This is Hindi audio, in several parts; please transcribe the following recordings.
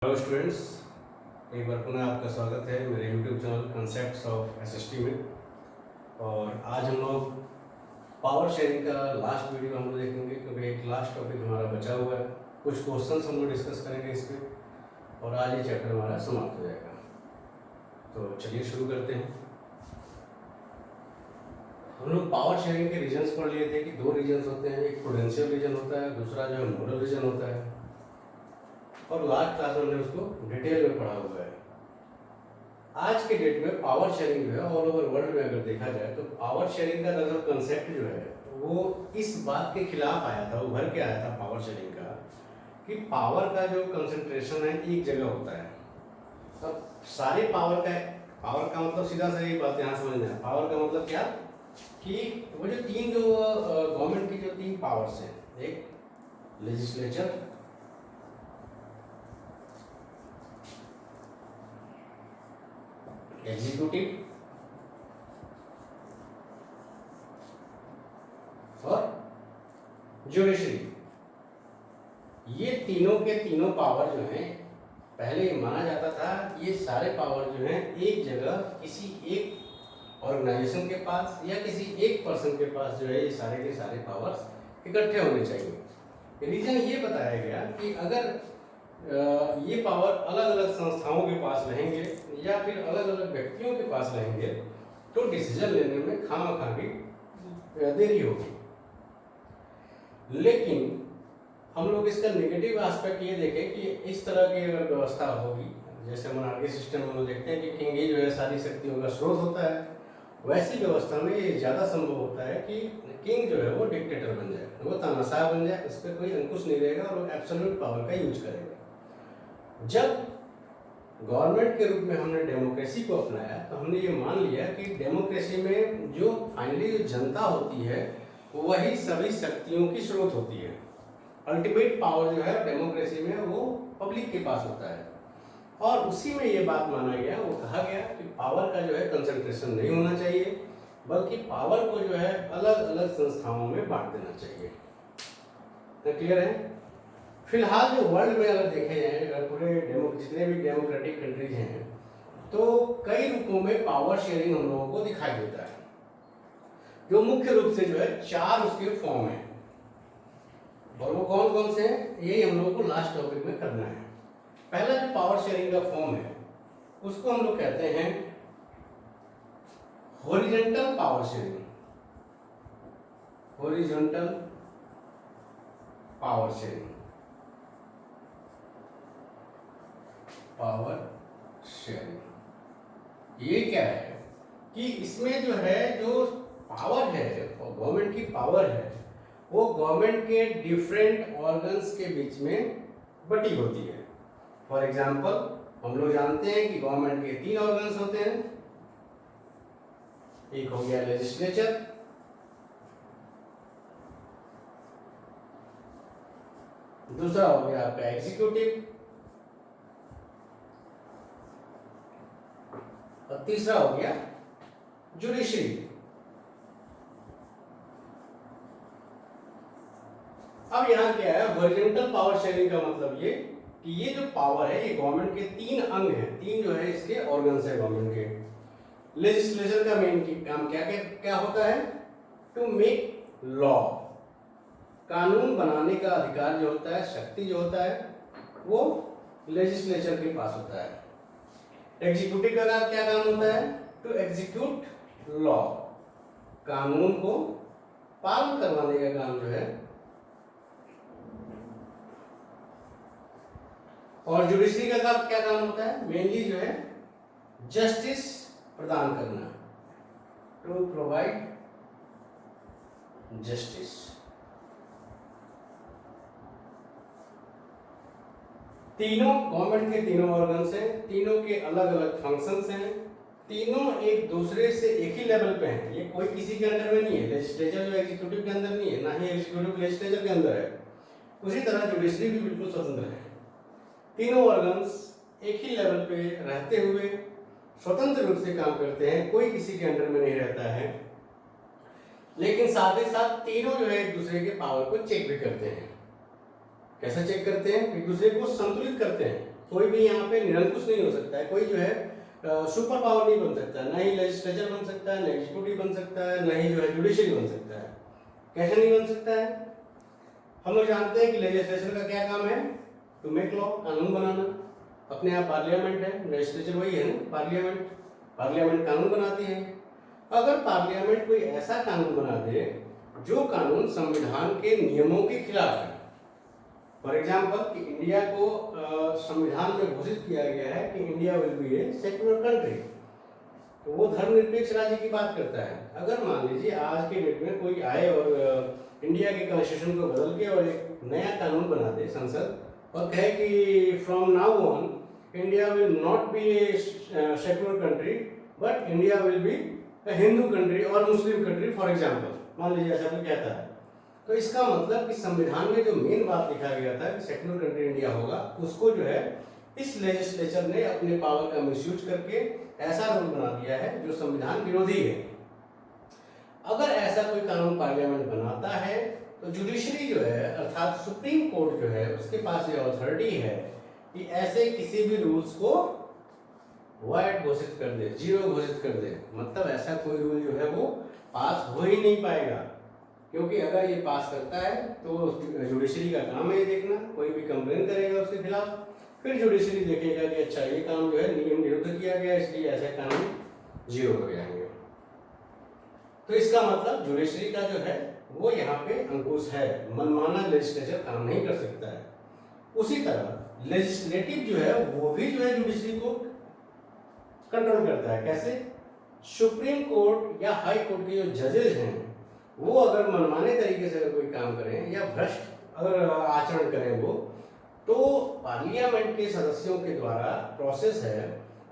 हेलो स्टूडेंट्स, एक बार पुनः आपका स्वागत है मेरे YouTube channel concepts of SST में। और आज हम लोग पावर शेयरिंग का लास्ट वीडियो हम लोग देखेंगे, क्योंकि एक लास्ट टॉपिक हमारा बचा हुआ है। कुछ क्वेश्चंस हम लोग डिस्कस करेंगे इस पर और आज ये चैप्टर हमारा समाप्त हो जाएगा। तो चलिए शुरू करते हैं। हम लोग पावर शेयरिंग के रीजन्स पढ़ लिए थे कि दो रीजन्स होते हैं, एक प्रूडेंशियल रीजन होता है, दूसरा जो है मोडल रीजन होता है। और लास्ट क्लास में हमने उसको डिटेल में पढ़ा हुआ है। आज के डेट में पावर शेयरिंग जो है ऑल ओवर वर्ल्ड में अगर देखा जाए तो पावर शेयरिंग का दरअसल कंसेप्ट जो है वो इस बात के खिलाफ आया था, उभर के आया था पावर शेयरिंग का, कि पावर का जो कंसंट्रेशन है एक जगह होता है। अब सारे पावर का मतलब सीधा सा बात यहाँ समझना है। पावर का मतलब क्या कि वो जो तीन जो गवर्नमेंट की जो तीन पावर्स हैं, एक लेजिस्लेचर, एग्जीक्यूटिव और जुडिशरी, ये तीनों के तीनों पावर जो हैं, पहले ये माना जाता था ये सारे पावर जो हैं एक जगह किसी एक ऑर्गेनाइजेशन के पास या किसी एक पर्सन के पास जो है ये सारे के सारे पावर्स इकट्ठे होने चाहिए। रीजन ये बताया गया कि अगर ये पावर अलग अलग संस्थाओं के पास रहेंगे या फिर अलग अलग व्यक्तियों के पास रहेंगे तो डिसीजन लेने में खामखा की देरी होगी। लेकिन हम लोग इसका नेगेटिव एस्पेक्ट ये देखें कि इस तरह की अगर व्यवस्था होगी, जैसे मोनार्की सिस्टम में हम लोग देखते हैं कि किंग ही जो है सारी शक्तियों का स्रोत होता है, वैसी व्यवस्था में ये ज़्यादा संभव होता है कि किंग जो है वो डिक्टेटर बन जाए, वो तानाशाह बन जाए, उस पर कोई अंकुश नहीं रहेगा और वो एब्सोल्यूट पावर का यूज करेगा। जब गवर्नमेंट के रूप में हमने डेमोक्रेसी को अपनाया तो हमने ये मान लिया कि डेमोक्रेसी में जो फाइनली जो जनता होती है वही सभी शक्तियों की स्रोत होती है। अल्टीमेट पावर जो है डेमोक्रेसी में वो पब्लिक के पास होता है। और उसी में ये बात माना गया, वो कहा गया कि पावर का जो है कंसंट्रेशन नहीं होना चाहिए, बल्कि पावर को जो है अलग अलग संस्थाओं में बांट देना चाहिए। तो क्लियर है? फिलहाल जो वर्ल्ड में अगर देखे जाए, अगर पूरे जितने भी डेमोक्रेटिक कंट्रीज हैं, तो कई रूपों में पावर शेयरिंग हम लोगों को दिखाई देता है, जो मुख्य रूप से जो है चार उसके फॉर्म है। और वो कौन कौन से हैं यही हम लोगों को लास्ट टॉपिक में करना है। पहला जो पावर शेयरिंग का फॉर्म है उसको हम लोग कहते हैं horizontal power sharing. Horizontal power sharing, power sharing ये क्या है कि इसमें जो है जो पावर है, गवर्नमेंट की पावर है, वो गवर्नमेंट के डिफरेंट ऑर्गन्स के बीच में बटी होती है। फॉर एग्जाम्पल हम लोग जानते हैं कि गवर्नमेंट के तीन ऑर्गन्स होते हैं। एक हो गया लेजिस्लेचर, दूसरा हो गया आपका एग्जीक्यूटिव और तीसरा हो गया जुडिशरी। अब यहाँ क्या है, हॉरिजॉन्टल पावर शेयरिंग का मतलब ये कि ये जो पावर है ये गवर्नमेंट के तीन अंग हैं, तीन जो है इसके ऑर्गन्स है गवर्नमेंट के। लेजिस्लेचर का मेन काम क्या क्या क्या होता है? टू मेक लॉ, कानून बनाने का अधिकार जो होता है, शक्ति जो होता है, वो लेजिस्लेचर के पास होता है। एग्जीक्यूटिव का क्या काम होता है? टू एग्जीक्यूट लॉ, कानून को पालन करवाने का काम जो है। और जुडिशरी का क्या काम होता है? मेनली जो है जस्टिस प्रदान करना, टू प्रोवाइड जस्टिस। तीनों गवर्नमेंट के तीनों ऑर्गन्स हैं, तीनों के अलग अलग फंक्शंस हैं, तीनों एक दूसरे से एक ही लेवल पे हैं। ये कोई किसी के अंडर में नहीं है, लेजिस्लेचर जो एग्जीक्यूटिव के अंदर नहीं है, ना ही एग्जीक्यूटिव लेजिस्लेचर के अंदर है। उसी तरह जुडिशरी भी बिल्कुल स्वतंत्र है। तीनों ऑर्गन्स एक ही लेवल पे रहते हुए स्वतंत्र रूप से काम करते हैं, कोई किसी के अंडर में नहीं रहता है। लेकिन साथ ही साथ तीनों जो है एक दूसरे के पावर को चेक भी करते हैं। कैसे चेक करते हैं? एक दूसरे को संतुलित करते हैं। कोई भी यहाँ पे निरंकुश नहीं हो सकता है, कोई जो है सुपर पावर नहीं बन सकता, ना ही लेजिस्लेचर बन सकता है, ना एग्जीक्यूटिव बन सकता है, ना ही जो है जुडिशरी बन सकता है। कैसे नहीं बन सकता है? हम लोग जानते हैं कि लेजिस्लेचर का क्या काम है? टू मेक लॉ, कानून बनाना। अपने यहाँ पार्लियामेंट है, लेजिस्लेचर वही है ना, पार्लियामेंट। पार्लियामेंट कानून बनाती है। अगर पार्लियामेंट कोई ऐसा कानून बना दे जो कानून संविधान के नियमों के खिलाफ है, फॉर एग्जाम्पल कि इंडिया को संविधान में घोषित किया गया है कि India will be A secular country, तो वो धर्मनिरपेक्ष राज्य की बात करता है। अगर मान लीजिए आज के डेट में कोई आए और इंडिया के कॉन्स्टिट्यूशन को बदल के और एक नया कानून बना दे संसद, और कहे कि from now on India will not be A secular country but India will be A Hindu country और मुस्लिम कंट्री, फॉर एग्जाम्पल मान लीजिए ऐसा कोई कहता है, तो इसका मतलब कि संविधान में जो मेन बात लिखा गया था कि सेक्युलर कंट्री इंडिया होगा, उसको जो है इस लेजिस्लेचर ने अपने पावर का मिसयूज करके ऐसा रूल बना दिया है जो संविधान विरोधी है। अगर ऐसा कोई कानून पार्लियामेंट बनाता है तो जुडिशरी जो है अर्थात सुप्रीम कोर्ट जो है उसके पास ये अथॉरिटी है कि ऐसे किसी भी रूल्स को वॉइड घोषित कर दे, जीरो घोषित कर दे। मतलब ऐसा कोई रूल जो है वो पास हो ही नहीं पाएगा, क्योंकि अगर ये पास करता है तो जुडिशरी का काम है ये देखना, कोई भी कंप्लेन करेगा उसके खिलाफ, फिर जुडिशरी देखेगा कि अच्छा ये काम जो है नियम विरुद्ध किया गया, इसलिए ऐसे कानून जीरो हो जाएंगे। तो इसका मतलब जुडिशरी का जो है वो यहाँ पे अंकुश है, मनमाना लेजिस्लेचर काम नहीं कर सकता है। उसी तरह लेजिस्लेटिव जो है वो भी जो है जुडिशरी को कंट्रोल करता है। कैसे? सुप्रीम कोर्ट या हाई कोर्ट के जो जजेस हैं वो अगर मनमाने तरीके से अगर कोई काम करें या भ्रष्ट अगर आचरण करें वो, तो पार्लियामेंट के सदस्यों के द्वारा प्रोसेस है,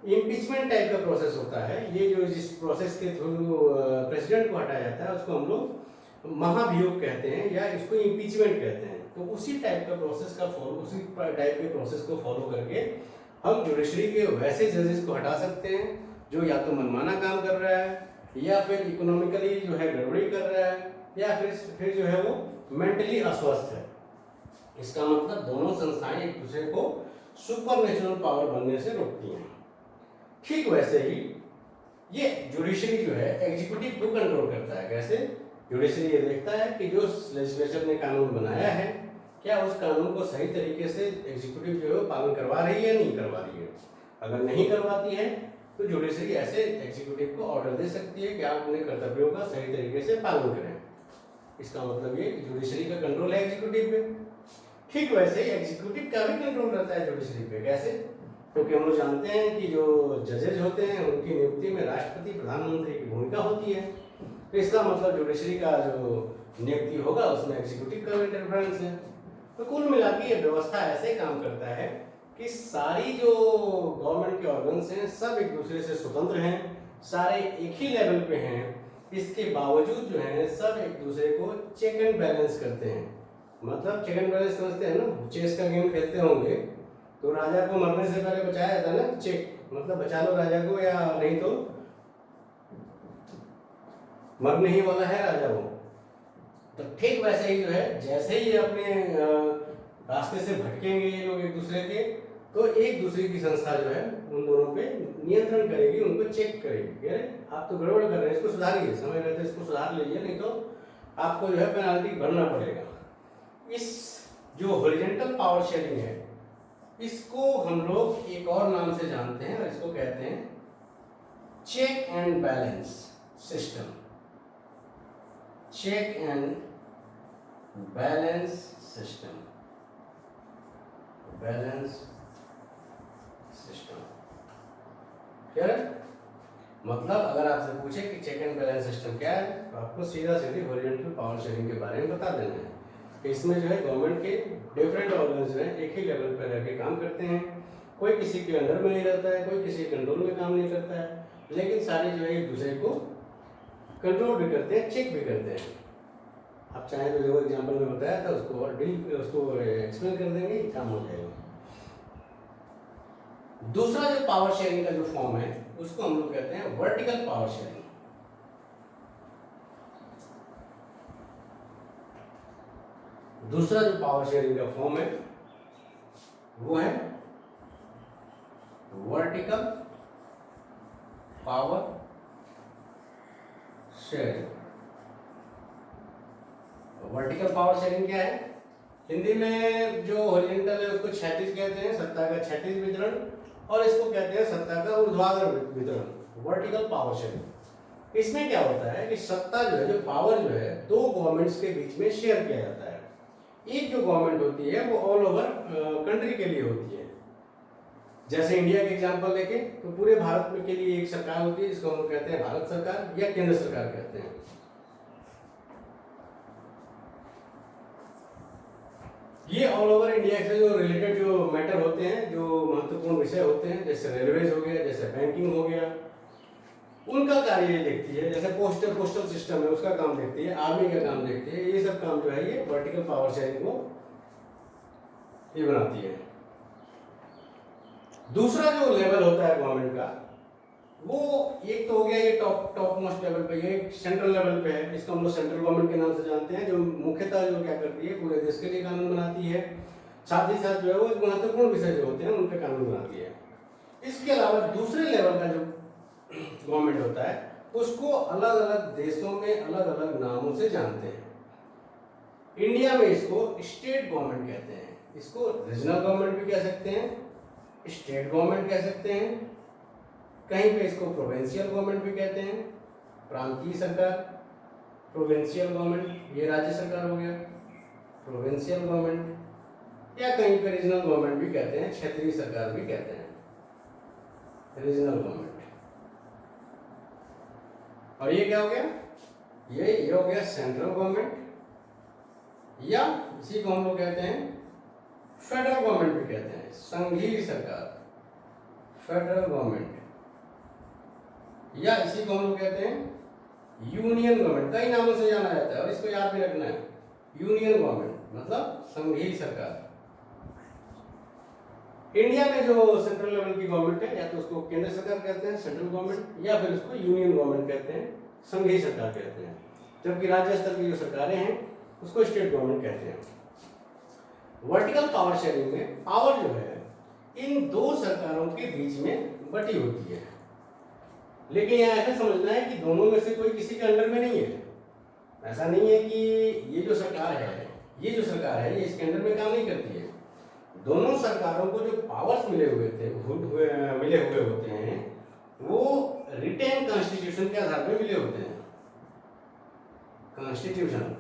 इम्पीचमेंट टाइप का प्रोसेस होता है। ये जो जिस प्रोसेस के थ्रू प्रेसिडेंट को हटाया जाता है उसको हम लोग महाभियोग कहते हैं या इसको इम्पीचमेंट कहते हैं। तो उसी टाइप का प्रोसेस का उसी टाइप के प्रोसेस को फॉलो करके हम जुडिशरी के वैसे जजेस को हटा सकते हैं जो या तो मनमाना काम कर रहा है या फिर इकोनॉमिकली जो है गड़बड़ी कर रहा है या फिर जो है वो मेंटली अस्वस्थ है। इसका मतलब दोनों संस्थाएं एक दूसरे को सुपर नेचुरल पावर बनने से रोकती हैं। ठीक वैसे ही ये जुडिशरी जो है एग्जीक्यूटिव को कंट्रोल करता है। कैसे? जुडिशरी ये देखता है कि जो लेजिस्लेचर ने कानून बनाया है क्या उस कानून को सही तरीके से एग्जीक्यूटिव जो है पालन करवा रही है या नहीं करवा रही है। अगर नहीं करवाती है तो जुडिशरी ऐसे एग्जीक्यूटिव को ऑर्डर दे सकती है कि आप अपने कर्तव्यों का सही तरीके से पालन करें। इसका मतलब ये कि जुडिशरी का कंट्रोल है एग्जीक्यूटिव पे। ठीक वैसे ही एग्जीक्यूटिव का भी कंट्रोल रहता है जुडिशरी पे। कैसे? क्योंकि हम लोग जानते हैं कि जो जजेज होते हैं उनकी नियुक्ति में राष्ट्रपति प्रधानमंत्री की भूमिका होती है। तो इसका मतलब जुडिशरी का जो नियुक्ति होगा उसमें एग्जीक्यूटिव का इंटरफेरेंस है। तो कुल मिला के ये व्यवस्था ऐसे काम करता है कि सारी जो गवर्नमेंट के ऑर्गन्स हैं सब एक दूसरे से स्वतंत्र हैं, सारे एक ही लेवल पे हैं। इसके बावजूद जो है सब एक दूसरे को चेक एंड बैलेंस करते हैं। मतलब चेक एंड बैलेंस समझते हैं ना, चेस का गेम खेलते होंगे तो राजा को मरने से पहले बचाया जाता है ना, चेक मतलब बचा लो राजा को या नहीं तो मरने ही वाला है राजा वो। तो ठीक वैसे ही जो है जैसे ही अपने रास्ते से भटकेंगे ये लोग एक दूसरे के, तो एक दूसरे की संस्था जो है उन दोनों पे नियंत्रण करेगी, उनको चेक करेगी। अरे आप तो गड़बड़ कर रहे हैं, इसको सुधारिए, समय रहते इसको सुधार लीजिए, नहीं तो आपको जो है पेनाल्टी भरना पड़ेगा। इस जो हॉरिजॉन्टल पावर शेयरिंग है इसको हम लोग एक और नाम से जानते हैं और इसको कहते हैं check and balance system. Check and balance system, balance system. Clear? मतलब अगर आपसे पूछे कि चेक एंड बैलेंस सिस्टम क्या है तो आपको सीधा सीधी हॉरिजॉन्टल पावर शेयरिंग के बारे में बता देना है। इसमें जो है गवर्नमेंट के डिफरेंट ऑर्गन्स जो है एक ही लेवल पर रह के काम करते हैं। कोई किसी के अंडर में नहीं रहता है, कोई किसी कंट्रोल में काम नहीं करता है, लेकिन सारे जो है एक दूसरे को कंट्रोल भी करते हैं, चेक भी करते हैं। आप चाहें तो जो एग्जाम्पल में बताया था उसको और उसको एक्सप्लेन कर देंगे, काम हो जाएगा। दूसरा जो पावर शेयरिंग का जो फॉर्म है उसको हम लोग कहते हैं वर्टिकल पावर शेयरिंग। दूसरा जो पावर शेयरिंग का फॉर्म है वो है vertical power sharing. Vertical power sharing क्या है? हिंदी में जो हॉरिजॉन्टल है उसको क्षैतिज कहते हैं, सत्ता का क्षैतिज वितरण, और इसको कहते हैं सत्ता का ऊर्ध्वाधर वितरण, वर्टिकल पावर शेयरिंग। इसमें क्या होता है कि सत्ता जो है, जो पावर जो है, दो गवर्नमेंट्स के बीच में शेयर किया जाता है। एक जो गवर्नमेंट होती है वो ऑल ओवर कंट्री के लिए होती है। जैसे इंडिया के एग्जांपल देखें तो पूरे भारत में के लिए एक सरकार होती है जिसको हम कहते हैं भारत सरकार या केंद्र सरकार कहते हैं। ये ऑल ओवर इंडिया से जो रिलेटेड जो मैटर होते हैं, जो महत्वपूर्ण विषय होते हैं, जैसे रेलवेज हो गया, जैसे बैंकिंग हो गया, उनका कार्य ये देखती है। जैसे पोस्टल सिस्टम है उसका काम देखती है, आर्मी का काम देखती है। ये सब काम जो है ये वर्टिकल पावर शेयरिंग को ये बनाती है। दूसरा जो लेवल होता है गवर्नमेंट का, वो एक तो हो गया ये टॉप मोस्ट लेवल पे, ये सेंट्रल लेवल पे है, इसको हम लोग सेंट्रल गवर्नमेंट के नाम से जानते हैं, जो मुख्यतः जो क्या करती है पूरे देश के लिए कानून बनाती है। साथ ही साथ जो है वो महत्वपूर्ण विषय जो होते हैं उन पे कानून बनाती है। इसके अलावा दूसरे लेवल का जो गवर्नमेंट होता है उसको अलग अलग देशों में अलग अलग नामों से जानते हैं। इंडिया में इसको स्टेट गवर्नमेंट कहते हैं, इसको रीजनल गवर्नमेंट भी कह सकते हैं, स्टेट गवर्नमेंट कह सकते हैं, कहीं पे इसको प्रोविंशियल गवर्नमेंट भी कहते हैं, प्रांतीय सरकार, प्रोविंशियल गवर्नमेंट, ये राज्य सरकार हो गया, प्रोविंशियल गवर्नमेंट, या कहीं पे रीजनल गवर्नमेंट भी कहते हैं, क्षेत्रीय सरकार भी कहते हैं, रीजनल गवर्नमेंट। और ये क्या हो गया? ये हो गया सेंट्रल गवर्नमेंट, या इसी को हम लोग कहते हैं फेडरल गवर्नमेंट भी कहते हैं, संघीय सरकार, फेडरल गवर्नमेंट, या इसी को हम लोग कहते हैं यूनियन गवर्नमेंट। कई नामों से जाना जाता है और इसको याद भी रखना है, यूनियन गवर्नमेंट मतलब संघीय सरकार। इंडिया में जो सेंट्रल लेवल की गवर्नमेंट है, या तो उसको केंद्र सरकार कहते हैं, सेंट्रल गवर्नमेंट, या फिर उसको यूनियन गवर्नमेंट कहते हैं, संघीय सरकार कहते हैं। जबकि राज्य स्तर की जो सरकारें हैं उसको स्टेट गवर्नमेंट कहते हैं। वर्टिकल पावर शेयरिंग में पावर जो है इन दो सरकारों के बीच में बटी होती है, लेकिन यह ऐसा समझना है कि दोनों में से कोई किसी के अंडर में नहीं है। ऐसा नहीं है कि ये जो सरकार है ये इसके अंडर में काम नहीं करती है। दोनों सरकारों को जो पावर्स मिले हुए होते हैं वो रिटेन कॉन्स्टिट्यूशन के आधार पर मिले होते हैं। कॉन्स्टिट्यूशन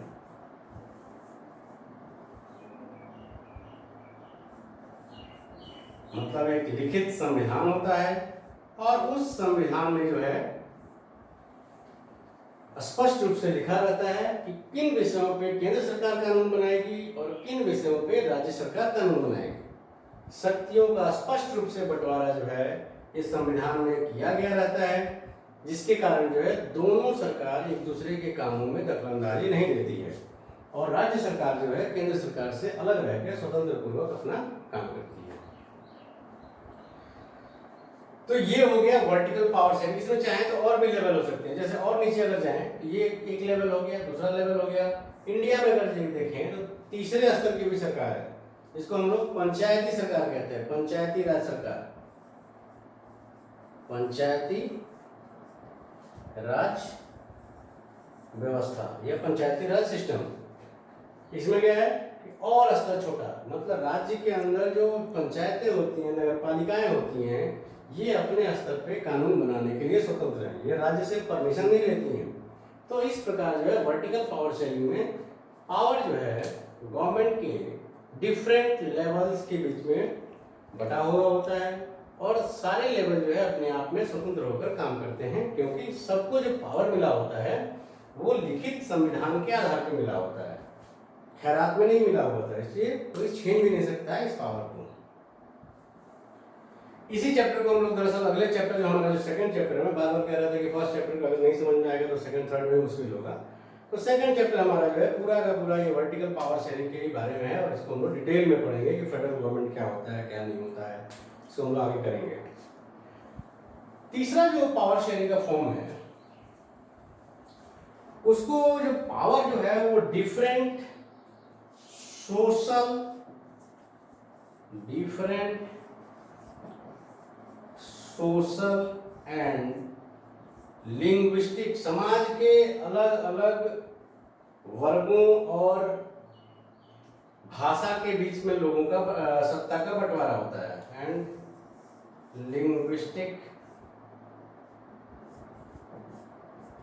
मतलब एक लिखित संविधान होता है, और उस संविधान में जो है स्पष्ट रूप से लिखा रहता है कि किन विषयों पे केंद्र सरकार कानून बनाएगी और किन विषयों पे राज्य सरकार कानून बनाएगी। शक्तियों का स्पष्ट रूप से बंटवारा जो है इस संविधान में किया गया रहता है, जिसके कारण जो है दोनों सरकार एक दूसरे के कामों में दखलंदाजी नहीं देती है, और राज्य सरकार जो है केंद्र सरकार से अलग रहकर स्वतंत्र पूर्वक अपना काम करती है। तो ये हो गया वर्टिकल पावर शेयरिंग। इसमें चाहे तो और भी लेवल हो सकते हैं, जैसे और नीचे अगर जाएं तो ये एक लेवल हो गया, दूसरा लेवल हो गया। इंडिया में अगर देखें तो तीसरे स्तर की भी सरकार है, जिसको हम लोग पंचायती सरकार कहते हैं, पंचायती राज सरकार, पंचायती राज व्यवस्था या पंचायती राज सिस्टम। इसमें क्या है कि और स्तर छोटा, मतलब राज्य के अंदर जो पंचायतें होती हैं, नगर पालिकाएं होती हैं, ये अपने स्तर पे कानून बनाने के लिए स्वतंत्र है, ये राज्य से परमिशन नहीं लेती हैं। तो इस प्रकार जो है वर्टिकल पावर शेयरिंग में पावर जो है गवर्नमेंट के डिफरेंट लेवल्स के बीच में बटा हुआ होता है, और सारे लेवल जो है अपने आप में स्वतंत्र होकर काम करते हैं, क्योंकि सबको जो पावर मिला होता है वो लिखित संविधान के आधार पर मिला होता है, खैरात में नहीं मिला होता है, इसलिए कोई छीन भी नहीं सकता है इस पावर को। इसी चैप्टर को हम लोग दरअसल अगले चैप्टर जो हमारा जो सेकंड चैप्टर है, मैं बार बार कह रहा था कि फर्स्ट चैप्टर को अगर नहीं समझ में आएगा तो सेकंड थर्ड में मुश्किल होगा। तो सेकंड चैप्टर हमारा जो है पूरा का पूरा ये वर्टिकल पावर शेयरिंग के ही बारे में है, और इसको हम लोग डिटेल में पढ़ेंगे कि फेडरल गवर्नमेंट क्या होता है क्या नहीं होता है, इसको हम लोग आगे करेंगे। तीसरा जो पावर शेयरिंग का फॉर्म है, उसको जो पावर जो है वो डिफरेंट सोशल एंड लिंग्विस्टिक, समाज के अलग अलग वर्गों और भाषा के बीच में लोगों का सत्ता का बंटवारा होता है। एंड लिंग्विस्टिक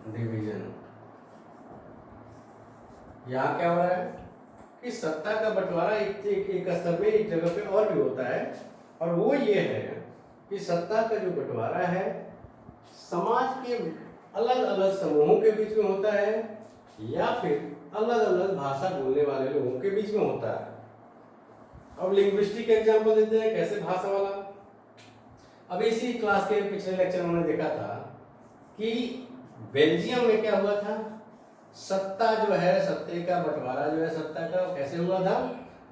डिवीजन, यहाँ क्या हो रहा है कि सत्ता का बंटवारा एक स्तर में एक जगह पे और भी होता है, और वो ये है कि सत्ता का जो बंटवारा है समाज के अलग अलग समूहों के बीच में होता है या फिर अलग अलग भाषा बोलने वाले लोगों के बीच में होता है। अब लिंग्विस्टिक एग्जांपल देते हैं, कैसे भाषा वाला। अब इसी क्लास के पिछले लेक्चर में हमने देखा था कि बेल्जियम में क्या हुआ था, सत्ता जो है, सत्ते का बंटवारा जो है सत्ता का, कैसे हुआ था,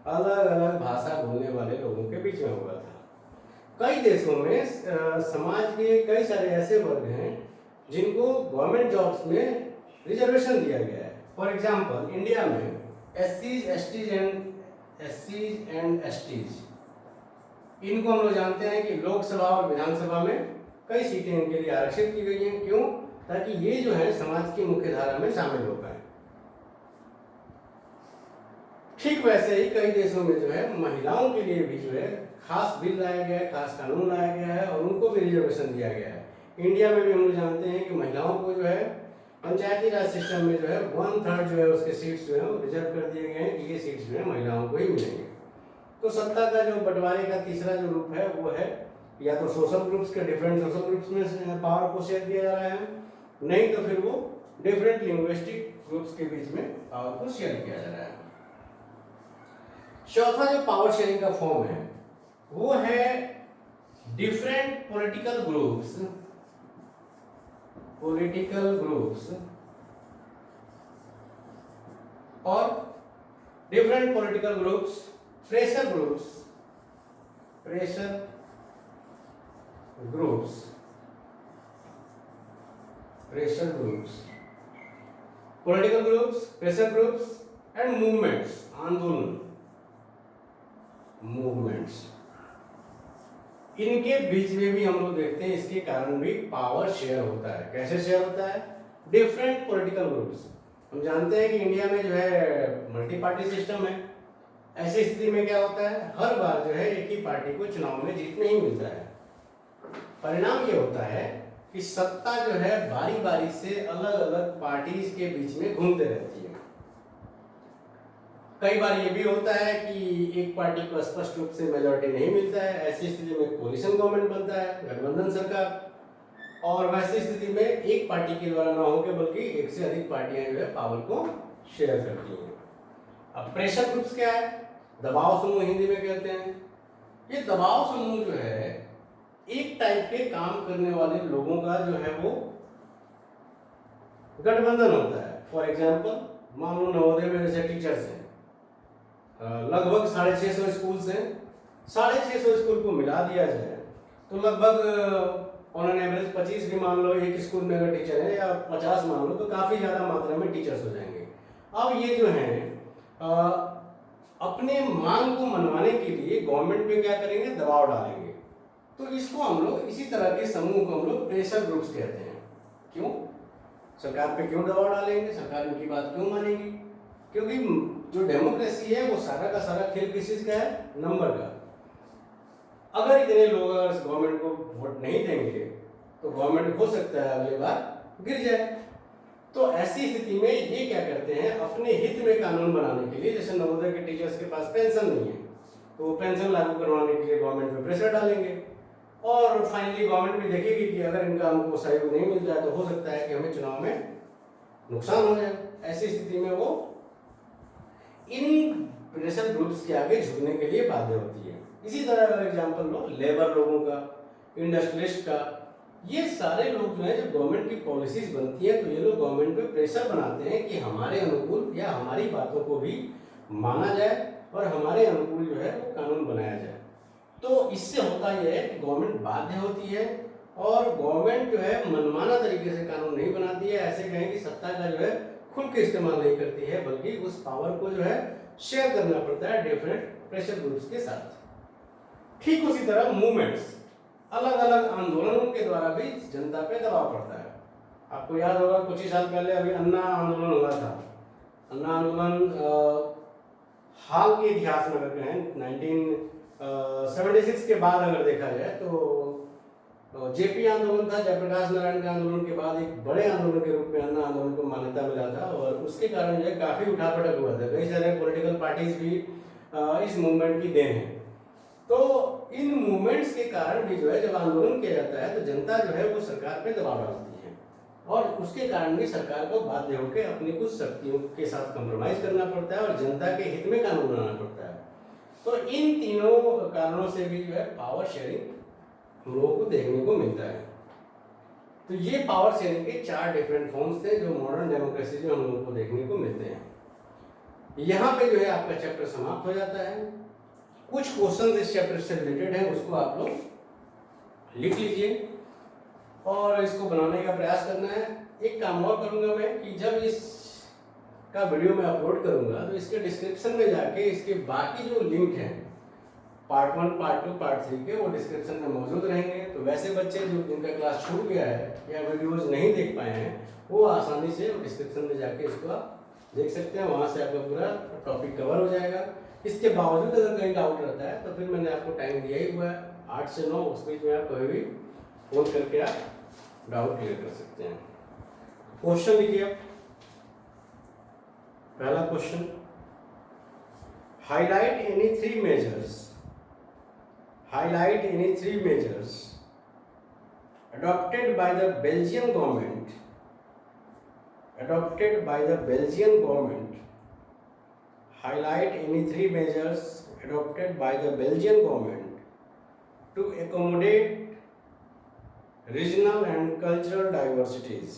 अलग अलग भाषा बोलने वाले लोगों के बीच में हुआ था। कई देशों में समाज के कई सारे ऐसे वर्ग हैं जिनको गवर्नमेंट जॉब्स में रिजर्वेशन दिया गया है। फॉर एग्जाम्पल इंडिया में एससीज एंड एसटीज, इनको हम लोग जानते हैं कि लोकसभा और विधानसभा में कई सीटें इनके लिए आरक्षित की गई हैं। क्यों? ताकि ये जो है समाज की मुख्य धारा में शामिल हो पाए। ठीक वैसे ही कई देशों में जो है महिलाओं के लिए भी जो है खास बिल लाया गया है, खास कानून लाया गया है और उनको भी रिजर्वेशन दिया गया है। इंडिया में भी हम लोग जानते हैं कि महिलाओं को जो है पंचायती राज सिस्टम में जो है 1/3 जो है उसके सीट्स जो है वो रिजर्व कर दिए गए हैं कि ये सीट्स जो है महिलाओं को ही मिलेंगे। तो सत्ता का जो बंटवारे का तीसरा जो रूप है वो है या तो सोशल ग्रुप्स के डिफरेंट सोशल ग्रुप्स में पावर को शेयर किया जा रहा है, नहीं तो फिर वो डिफरेंट लिंग्विस्टिक ग्रुप्स के बीच में पावर को शेयर किया जा रहा है। चौथा जो पावर शेयरिंग का फॉर्म है वो है डिफरेंट पॉलिटिकल ग्रुप्स और different political groups pressure groups political groups, pressure groups and movements, आंदोलन, मूवमेंट्स, इनके बीच में भी हम लोग देखते हैं इसके कारण भी पावर शेयर होता है। कैसे शेयर होता है? डिफरेंट पॉलिटिकल ग्रुप्स, हम जानते हैं कि इंडिया में जो है मल्टी पार्टी सिस्टम है। ऐसी स्थिति में क्या होता है, हर बार जो है एक ही पार्टी को चुनाव में जीत नहीं मिलता है। परिणाम ये होता है कि सत्ता जो है बारी बारी से अलग अलग पार्टीज के बीच में घूमते रहती है। कई बार ये भी होता है कि एक पार्टी को स्पष्ट रूप से मेजॉरिटी नहीं मिलता है। ऐसी स्थिति में कोलिशन गवर्नमेंट बनता है, गठबंधन सरकार, और वैसी स्थिति में एक पार्टी के द्वारा ना होकर बल्कि एक से अधिक पार्टियां जो है पावर को शेयर करती हैं। अब प्रेशर ग्रुप्स क्या है? दबाव समूह हिंदी में कहते हैं। ये दबाव समूह जो है एक टाइप के काम करने वाले लोगों का जो है वो गठबंधन होता है। फॉर एग्जाम्पल मान लो नवोदय में जैसे टीचर्स हैं, लगभग 650 स्कूल्स हैं। 650 स्कूल को मिला दिया जाए तो लगभग ऑन एन एवरेज 25 भी मान लो एक स्कूल में अगर टीचर है, या 50 मान लो, तो काफ़ी ज़्यादा मात्रा में टीचर्स हो जाएंगे। अब ये जो हैं अपने मांग को मनवाने के लिए गवर्नमेंट पे क्या करेंगे, दबाव डालेंगे। तो इसको हम लोग, इसी तरह के समूह को हम लोग प्रेशर ग्रुप्स कहते हैं। क्यों? सरकार पे क्यों दबाव डालेंगे, सरकार उनकी बात क्यों मानेगी? क्योंकि जो डेमोक्रेसी है वो सारा का सारा खेल किस चीज का है, नंबर का। अगर इतने लोग अगर गवर्नमेंट को वोट नहीं देंगे तो गवर्नमेंट हो सकता है अगली बार गिर जाए। तो ऐसी स्थिति में ये क्या करते हैं, अपने हित में कानून बनाने के लिए, जैसे नवोदय के टीचर्स के पास पेंशन नहीं है तो वो पेंशन लागू करवाने के लिए गवर्नमेंट पे प्रेशर डालेंगे, और फाइनली गवर्नमेंट भी देखेगी कि अगर इनका हमको सहयोग नहीं मिल जाए तो हो सकता है कि हमें चुनाव में नुकसान हो जाए। ऐसी स्थिति में वो इन प्रेशर ग्रुप्स के आगे झुकने के लिए बाध्य होती है। इसी तरह अगर एग्जांपल लो लेबर लोगों का, इंडस्ट्रियलिस्ट का, ये सारे लोग जो है जब गवर्नमेंट की पॉलिसीज बनती है तो ये लोग गवर्नमेंट पे प्रेशर बनाते हैं कि हमारे अनुकूल या हमारी बातों को भी माना जाए और हमारे अनुकूल जो है वो कानून बनाया जाए। तो इससे होता यह है कि गवर्नमेंट बाध्य होती है और गवर्नमेंट जो है मनमाना तरीके से कानून नहीं बनाती है। ऐसे कहें कि सत्ता का जो है खुल के इस्तेमाल नहीं करती है, बल्कि उस पावर को जो है शेयर करना पड़ता है डिफरेंट प्रेशर ग्रुप्स के साथ। ठीक उसी तरह मूवमेंट्स, अलग अलग आंदोलनों के द्वारा भी जनता पे दबाव पड़ता है। आपको याद होगा कुछ ही साल पहले अभी अन्ना आंदोलन हुआ था। अन्ना आंदोलन हाल के इतिहास में अगर कहें 1976 के बाद अगर देखा जाए तो जेपी आंदोलन था, जयप्रकाश नारायण के आंदोलन के बाद एक बड़े आंदोलन के रूप में अन्ना आंदोलन को मान्यता मिला था और उसके कारण जो है काफ़ी उठापटक हुआ था। कई सारे पॉलिटिकल पार्टीज भी इस मूवमेंट की देन है। तो इन मूवमेंट्स के कारण भी जो है जब आंदोलन किया जाता है तो जनता जो है वो सरकार पे दबाव डालती है और उसके कारण भी सरकार को बाध्य होकर अपनी कुछ शक्तियों के साथ कंप्रोमाइज करना पड़ता है और जनता के हित में कानून बनाना पड़ता है। तो इन तीनों कारणों से भी जो है पावर शेयरिंग हम लोगों को देखने को मिलता है। तो ये पावर शेयरिंग के 4 डिफरेंट फॉर्म्स थे जो मॉडर्न डेमोक्रेसी में हम लोगों को देखने को मिलते हैं। यहाँ पे जो है आपका चैप्टर समाप्त हो जाता है। कुछ क्वेश्चन इस चैप्टर से रिलेटेड हैं, उसको आप लोग लिख लीजिए और इसको बनाने का प्रयास करना है। एक काम और करूंगा मैं कि जब इसका वीडियो मैं अपलोड करूंगा तो इसके डिस्क्रिप्शन में जाके इसके बाकी जो लिंक हैं पार्ट 1, पार्ट 2, पार्ट 3 के वो डिस्क्रिप्शन में मौजूद रहेंगे। तो वैसे बच्चे जो जिनका क्लास छूट गया है या वीडियोज नहीं देख पाए हैं वो आसानी से डिस्क्रिप्शन में जाके इसको आप देख सकते हैं, वहाँ से आपका पूरा टॉपिक कवर हो जाएगा। इसके बावजूद अगर कहीं डाउट रहता है तो फिर मैंने आपको टाइम दिया ही हुआ है 8 से 9, उस बीच में आप कभी भी फोन करके आप डाउट क्लियर कर सकते हैं। क्वेश्चन लिखिए आप। पहला question, highlight any 3 measures, highlight any 3 measures adopted by the Belgian government, highlight any 3 measures adopted by the Belgian government to accommodate regional and cultural diversities,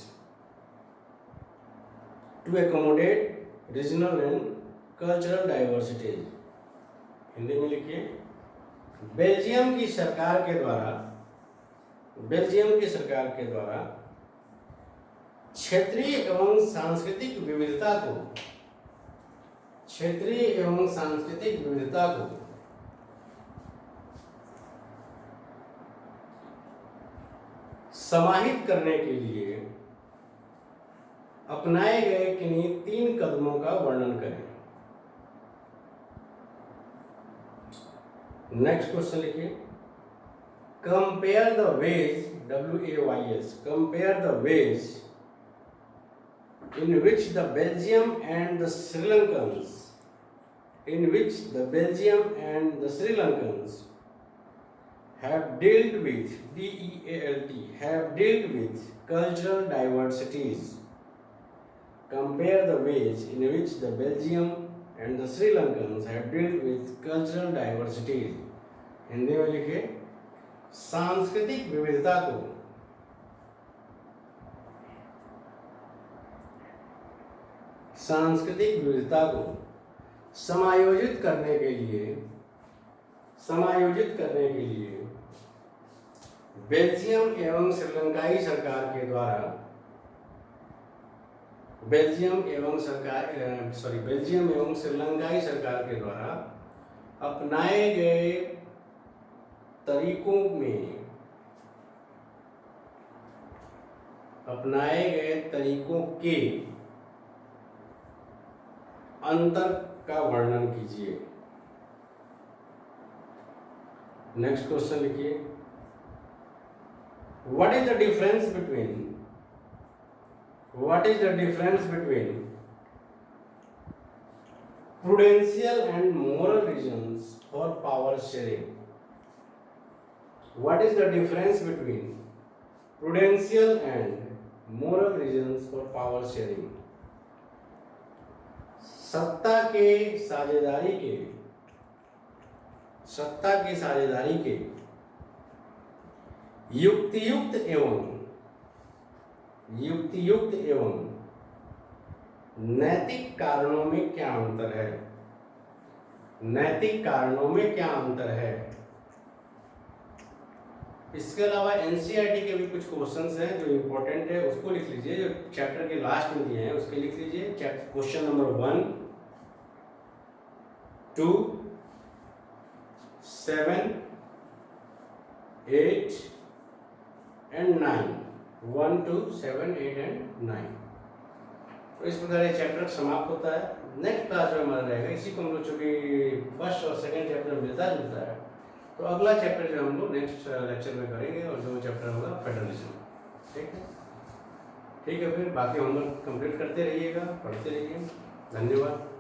Hindi में लिखिए। बेल्जियम की सरकार के द्वारा क्षेत्रीय एवं सांस्कृतिक विविधता को समाहित करने के लिए अपनाए गए किन्हीं 3 कदमों का वर्णन करें। नेक्स्ट क्वेश्चन लिखिए। Compare the ways, WAYS, compare the ways in which the Belgium and the Sri Lankans have dealt with cultural diversities. Compare the ways in which the Belgium and the Sri Lankans have dealt with cultural diversities. Hindi में लिखिए, सांस्कृतिक विविधता को समायोजित करने के लिए बेल्जियम एवं श्रीलंकाई सरकार के द्वारा अपनाए गए तरीकों के अंतर का वर्णन कीजिए। नेक्स्ट क्वेश्चन लिखिए। What is the difference between prudential and moral reasons for power sharing? What is the difference between prudential and moral reasons for power sharing? सत्ता के साझेदारी के युक्तियुक्त एवं नैतिक कारणों में क्या अंतर है? इसके अलावा एनसीईआरटी के भी कुछ क्वेश्चंस हैं जो इंपॉर्टेंट है, उसको लिख लीजिए। जो चैप्टर के लास्ट में दिए हैं उसके लिख लीजिए। Question number 1, 2, 7, 8 and 9, 1 2 7 8 and 9। तो इस प्रकार ये चैप्टर समाप्त होता है। नेक्स्ट क्लास में हमारा रहेगा, इसी को हम लोग चूँकि फर्स्ट और सेकंड चैप्टर मिलता जुलता है, तो अगला चैप्टर जो हम लोग नेक्स्ट लेक्चर में करेंगे, और जो चैप्टर होगा फेडरलिज्म। ठीक है, ठीक है, फिर बाकी होमवर्क कंप्लीट करते रहिएगा, पढ़ते रहिए। धन्यवाद।